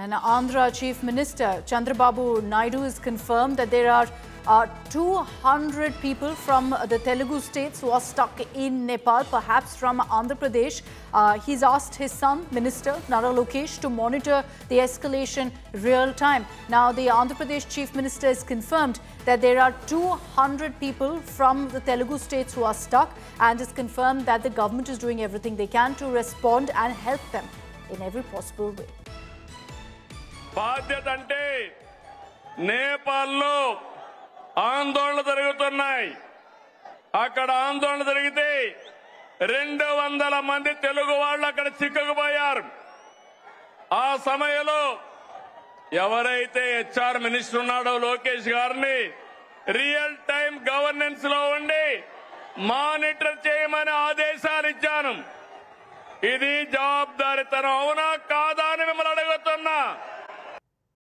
And Andhra Chief Minister Chandrababu Naidu has confirmed that there are 200 people from the Telugu states who are stuck in Nepal, perhaps from Andhra Pradesh. He's asked his son, Minister Nara Lokesh, to monitor the escalation real time. Now, the Andhra Pradesh Chief Minister has confirmed that there are 200 people from the Telugu states who are stuck, and has confirmed that the government is doing everything they can to respond and help them in every possible way. బాధ్యత అంటే నేపాల్లో ఆందోళన జరుగుతున్నాయి. అక్కడ ఆందోళన జరిగితే 200 మంది తెలుగు వాళ్ళు అక్కడ చిక్కుకుపోయారు. ఆ సమయంలో ఎవరైతే హెచ్ఆర్ మినిస్టర్ ఉన్నాడో లోకేష్ గారిని రియల్ టైం గవర్నెన్స్ లో ఉండి మానిటర్ చేయమని ఆదేశాలు ఇచ్చాను. ఇది జవాబుదారీతనం అవునా కాదా అని